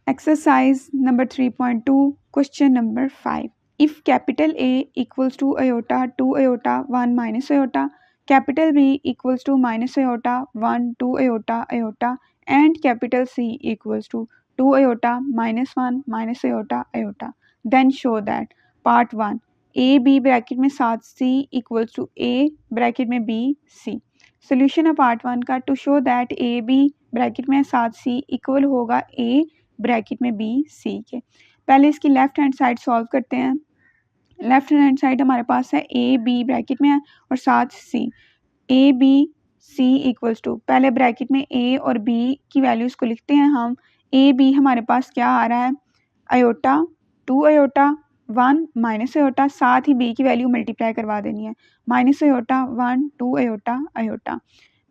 Exercise number 3.2, question number 5. If capital A equals to iota 2 iota 1 minus iota, capital B equals to minus iota 1 2 iota iota, and capital C equals to 2 iota minus 1 minus iota iota, then show that part 1 a b bracket में 7 c equals to a bracket में b c. Solution है part 1 का. To show that A B bracket में 7 c equal होगा a bracket में B C के. पहले इसकी लेफ्ट हैंड साइड सॉल्व करते हैं. लेफ्ट हैंड साइड हमारे पास है ए बी ब्रैकेट में है और 7 C. A B C equals to, पहले ब्रैकेट में ए और बी की वैल्यूज़ को लिखते हैं हम. ए बी हमारे पास क्या आ रहा है, आयोटा 2 आयोटा 1 माइनस आयोटा, साथ ही बी की वैल्यू मल्टीप्लाई करवा देनी है. Minus iota 1 2 iota iota,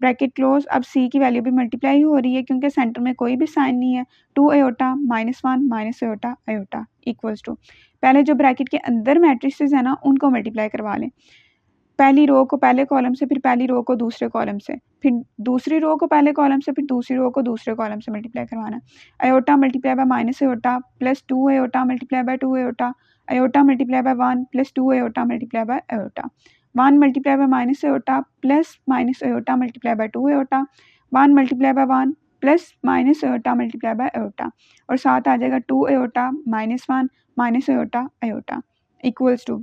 bracket close. अब सी की वैल्यू भी मल्टीप्लाई हो रही है क्योंकि सेंटर में कोई भी साइन नहीं है. 2 iota minus 1 minus iota iota equals to, पहले जो ब्रैकेट के अंदर मैट्रिसेस है ना उनको मल्टीप्लाई करवा लें. पहली रो को पहले कॉलम से, फिर पहली रो को दूसरे कॉलम से, फिर दूसरी रो को पहले कॉलम से, फिर दूसरी रो को दूसरे कॉलम से मल्टीप्लाई करवाना. Iota multiply by minus iota plus 2 iota multiply by 2 iota, iota multiply by 1 plus 2 iota multiply by iota, 1 multiply by minus iota plus minus iota multiply by 2 iota, 1 multiply by 1 plus minus iota multiply by iota, और साथ आ जाएगा 2 iota minus 1 minus iota iota equals to,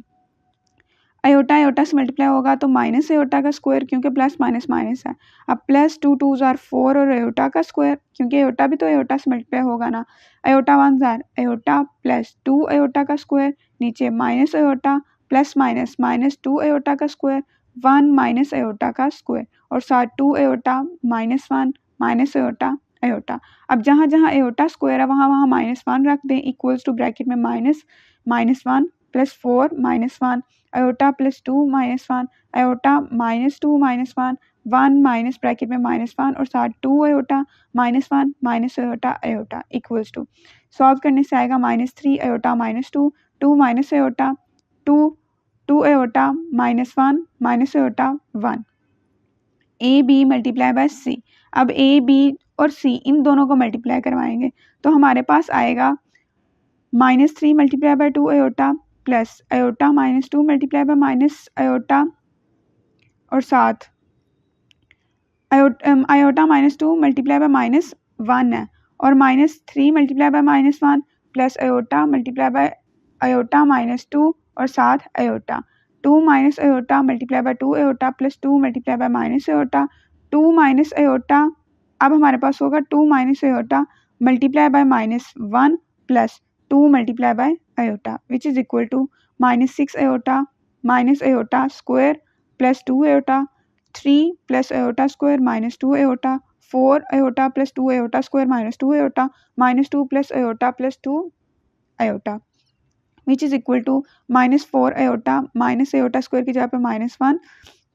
iota iota से multiply होगा तो minus iota का square क्योंकि plus minus minus है. अब प्लस 2 2s आर 4 और आयोटा का स्क्वायर क्योंकि आयोटा भी तो आयोटा से मल्टीप्लाई होगा ना. Iota 1s are iota plus 2 iota का स्क्वायर, नीचे minus iota plus minus minus 2 iota का स्क्वायर 1 माइनस आयोटा का स्क्वायर, और साथ 2 iota minus 1 minus iota iota. अब जहाँ जहाँ आयोटा स्क्वायर है वहाँ वहाँ माइनस 1 रख दें. इक्वल्स टू ब्रैकेट में minus minus 1 plus 4 minus 1 iota plus 2 minus 1 iota minus 2 minus 1 1 minus bracket में माइनस 1 और साथ 2 iota minus 1 minus iota iota equals to, solve करने से आएगा minus 3 iota minus 2 2 minus iota 2 2 iota minus 1 minus iota 1. A B multiply by C. अब A B और सी इन दोनों को मल्टीप्लाई करवाएंगे तो हमारे पास आएगा minus 3 multiply by 2 iota plus iota minus 2 multiply by minus iota, और साथ iota minus 2 multiply by minus 1 है, और minus 3 multiply by minus 1 plus iota multiply by iota minus 2 और साथ iota 2 minus iota multiply by 2 iota plus 2 multiply by minus iota 2 minus iota. अब हमारे पास होगा 2 minus iota multiply by minus 1 plus 2 multiply by iota which is equal to minus 6 iota minus iota square plus 2 iota, 3 plus iota square minus 2 iota, 4 iota plus 2 iota square minus 2 iota, minus 2 plus iota plus 2 iota which is equal to minus 4 iota minus iota square की जगह पे minus 1,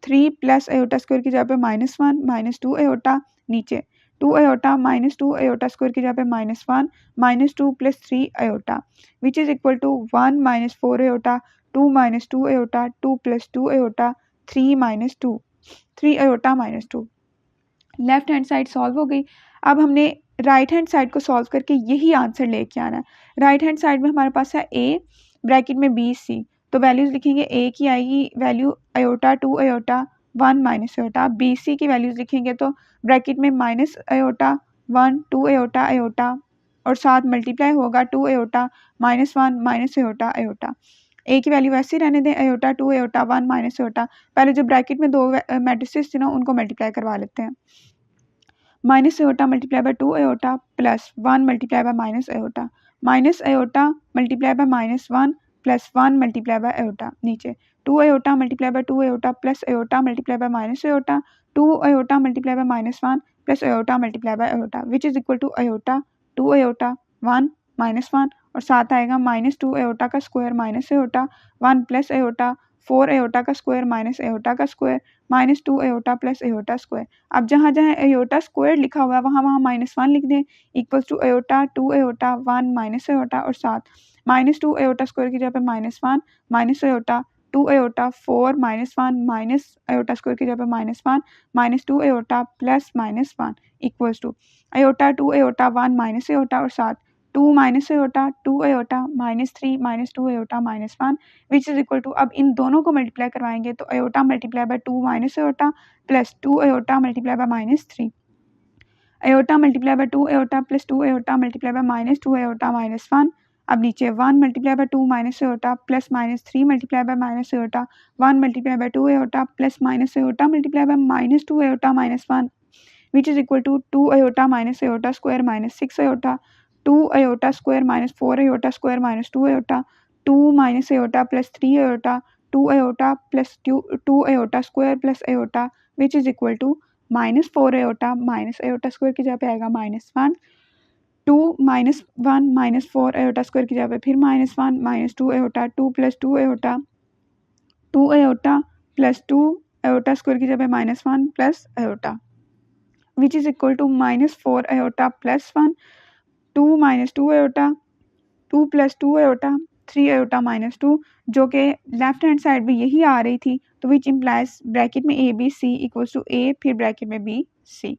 3 plus iota square की जगह पे minus 1 minus 2 iota, नीचे 2 iota minus 2 iota square की जगह पे minus 1 minus 2 plus 3 iota which is equal to 1 minus 4 iota 2 minus 2 iota 2 plus 2 iota 3 minus 2 3 iota minus 2. Left hand side solve हो गई. अब हमने राइट हैंड साइड को solve करके यही आंसर लेके आना है. राइट हैंड साइड में हमारे पास है ए ब्रैकेट में बी सी, तो वैल्यूज़ लिखेंगे. ए की आएगी value iota 2 iota 1 minus iota, B C की वैल्यूज़ लिखेंगे तो ब्रैकेट में माइनस आयोटा 1 2 आयोटा आयोटा, और साथ मल्टीप्लाई होगा 2 iota minus 1 minus iota iota. A की वैल्यू वैसे ही रहने दें, आयोटा 2 आयोटा 1 माइनस आयोटा. पहले जो ब्रैकेट में दो मैट्रिसेस थे ना उनको मल्टीप्लाई करवा लेते हैं. Minus iota multiply by 2 iota plus 1 multiply by minus iota, minus iota multiply by minus 1 plus 1 multiply by iota, नीचे 2 iota multiply by 2 iota plus iota multiply by minus iota 2 iota multiply by minus 1 plus iota multiply by iota which is equal to iota 2 iota 1 minus 1, और साथ आएगा minus 2 iota का square minus iota 1 plus iota 4 iota का square minus iota का square minus 2 iota plus iota square. अब जहाँ जहाँ iota square लिखा हुआ है वहाँ वहाँ माइनस 1 लिख दें. Equals to iota 2 iota 1 minus iota, और साथ माइनस 2 आयोटा स्क्वायर की जगह पे minus 1 minus iota 2 iota 4 minus 1 minus iota square की जगह पे minus 1 minus 2 iota plus minus 1 equals to iota 2 iota 1 minus iota, और साथ 2 minus iota 2 iota -3 -2 iota -1 which is equal to, अब इन दोनों को मल्टीप्लाई करवाएंगे तो iota multiply by 2 minus iota plus 2 iota multiply by -3 iota multiply by 2 iota plus 2 iota multiply by -2 iota -1। अब नीचे 1 multiply by 2 minus iota plus -3 multiply by minus iota 1 multiply by 2 iota plus minus iota multiply by -2 iota -1 which is equal to 2 iota minus iota square minus 6 iota 2 iota square minus 4 iota square minus 2 iota 2 minus iota plus 3 iota 2 iota plus 2 iota square plus iota which is equal to minus 4 iota minus iota square की जगह पे आएगा -1 2 minus 1 minus 4 iota square की जगह पे फिर -1 minus 2 iota 2 plus 2 iota 2 iota plus 2 iota square की जगह पे -1 plus iota which is equal to -4 iota plus 1 2 minus 2 iota 2 plus 2 iota 3 iota minus 2 जो कि लेफ्ट हैंड साइड में यही आ रही थी, तो विच इम्प्लाइज ब्रैकेट में A B C equals to A फिर ब्रैकेट में बी सी।